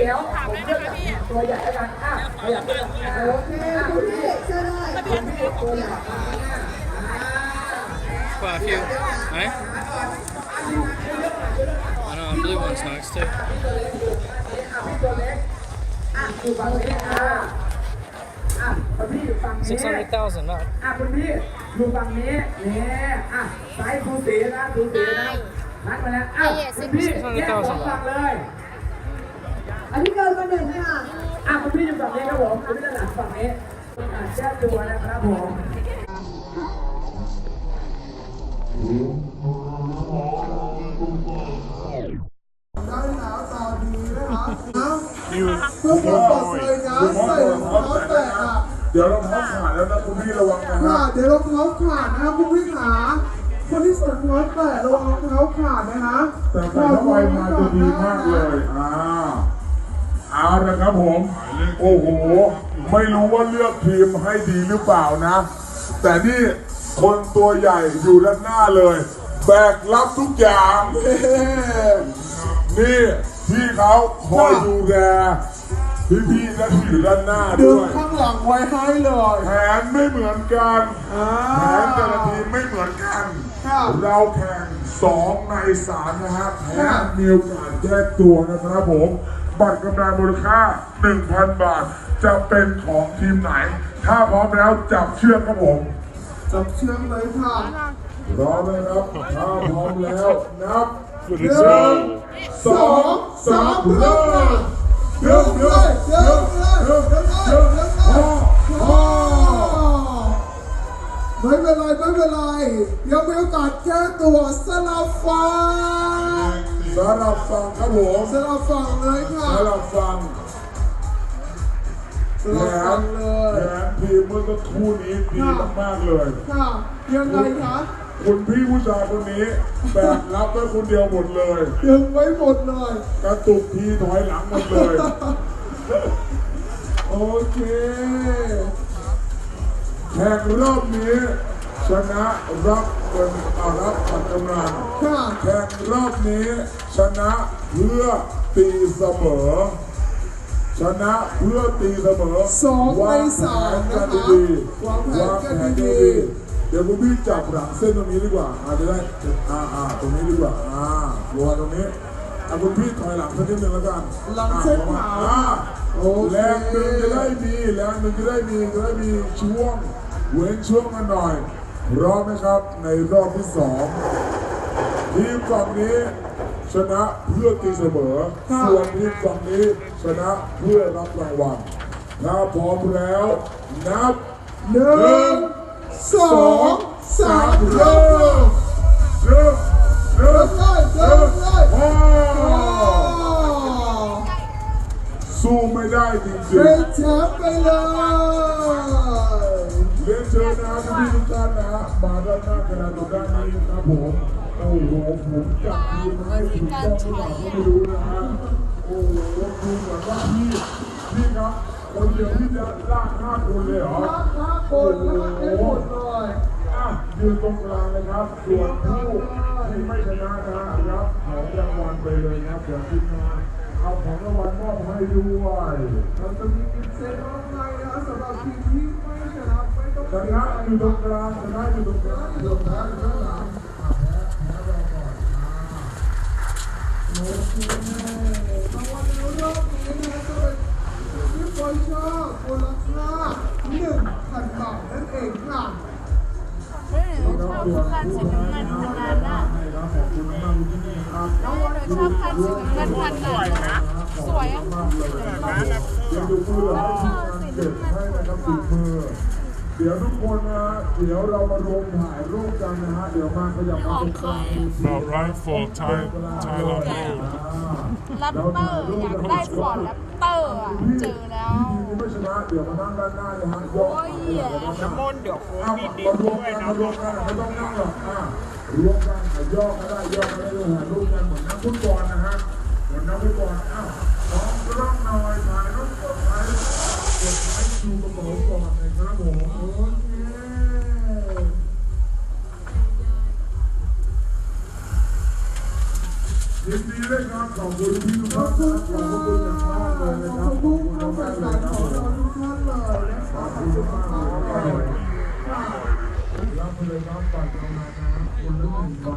เดี๋ยวผมเลือกตัวใหญ่แล้วกันอยากเลือกโอเคคุณพี่เชิญเลยคุณพี่ตัวใหญ่Quite a few, eh? I know, blue one's nice too. 600,000 that. คุณพี่ดูฝั่งนี้เนี่ยสายคูสีนะคูสีนะนัดมาแล้วคุณพี่แยกสองฝั่งเลยอันนี้เกินมาหนึ่งค่ะคุณพี่อยู่ฝั่งนี้ครับผมคุณพี่ด้านหลังฝั่งนี้แจ้งตัวนะครับผมได้หนาวต่อดีนะคะเพื่อความปลอดภัยนะใส่รองเท้าแตะเดี๋ยวรองเท้าขาดแล้วนะคุณพี่ระวังนะฮะเดี๋ยวรองเท้าขาดนะครับคุณพี่ขาคนที่ใส่รองเท้าแตะระวังรองเท้าขาดนะคะแต่ใส่เข้าไปมาจะดีมากเลยเอาละครับผมโอ้โหไม่รู้ว่าเลือกทีมให้ดีหรือเปล่านะแต่นี่คนตัวใหญ่อยู่ด้านหน้าเลยแบกรับทุกอย่างนี่พี่เขาคอยดูแลพี่ๆและที่อยู่ด้านหน้าด้วยข้างหลังไว้ให้เลยแผนไม่เหมือนกันแผนแต่ละทีมไม่เหมือนกันเราแข่ง2 ใน 3นะฮะแพ้มีโอกาสแก้ตัวนะครับผมบัตรกำไรมูลค่า 1,000 บาทจะเป็นของทีมไหนถ้าพร้อมแล้วจับเชือกครับผมจับเชือกเลยค่ะพร้อมไหมครับถ้าพร้อมแล้วนับ1 2 3เริ่มไม่เป็นไรยังมีโอกาสแก้ตัวสลับฝั่งครับผมสลับฝั่งเลยค่ะสลับฝั่งเลยแผนทีมเมื่อสักครู่นี้ดีมากๆเลยค่ะยังไงคะคุณพี่ผู้ชายคนนี้แบกรับไว้คนเดียวหมดเลยดึงไว้หมดเลยกระตุกทีถอยหลังหมดเลยโอเคแข่งรอบนี้ชนะรับเงินรับผัดกำลังแข่งรอบนี้ชนะเพื่อตีเสมอชนะเพื่อตีเสมอ2 ใน 3นะคะวางแผนกันดีเดี๋ยวคุณพี่จับหลังเส้นตรงนี้ดีกว่าจะได้ตรงนี้ดีกว่ารัวตรงนี้คุณพี่ถอยหลังสักนิดนึงแล้วกันหลังเส้นขาวแรงดึงจะได้มีช่วงเว้นช่วงมาหน่อยพร้อมไหมครับในรอบที่2ทีมฝั่งนี้ชนะเพื่อตีเสมอส่วนทีมฝั่งนี้ชนะเพื่อรับรางวัลถ้าพร้อมแล้วนับ1 2 3เริ่มสู้ไม่ได้จริงๆเป็นแชมป์ไปเลยเรียนเชิญนะทุกท่านนะมาด้านหน้ากระดานตรงด้านนี้ครับผมโอ้โหผมจับทีมให้ถูกต้องหรือเปล่าก็ไม่รู้นะฮะโอ้โหดูเหมือนว่าพี่ครับคนเดียวที่จะลาก5 คนเลยเหรอ5 คนได้หมดเลยยืนตรงกลางเลยครับส่วนผู้ที่ไม่ชนะนะครับของรางวัลไปเลยนะเดี๋ยวทีมงานเอาของรางวัลมอบให้ด้วยเราจะมีกิจเซตรอบในนะสำหรับทีมที่ไม่ชนะไม่ต้องชนะอยู่ตรงกลางชนะอยู่ตรงกลางอยู่แพ้อยู่ข้างหลังแพ้เราก่อนโอเครางวัลในรอบนี้นะจะเป็นที่บริจาคมูลค่า 1,000 บาทนั่นเองค่ะชอบคันสีน้ำเงินขนาดน่ะชอบคันสีน้ำเงินขนาดน่ะสวยอ่ะเดี๋ยวดูมือให้ทีมงานเก็บให้นะครับดูมือเดี๋ยวทุกคนนะเดี๋ยวเรามารวมถ่ายรูปกันนะฮะเดี๋ยวมาขยับมาตรงกลาง About right for Thailand Road แรปเตอร์อยากได้ฟอร์ดแรปเตอร์อ่ะเจอแล้วไม่ชนะเดี๋ยวมานั่งด้านหน้าเลยฮะยกน้ำมนต์เดี๋ยวโค้ดมารวมกันไม่ต้องนั่งหรอกรวมกันย่อก็ได้เลยหารูปกันเหมือนนักฟุตบอลนะฮะเหมือนนักฟุตบอลพร้อมกล้องหน่อยถ่ายรูปกดไลค์ดูกระเป๋าก่อนนะครับผมยินดีด้วยครับขอบคุณพี่ทุกท่านขอบคุณอย่างมาก รับไปเลยครับบัตรกำนันนะครับคนละ1 บาท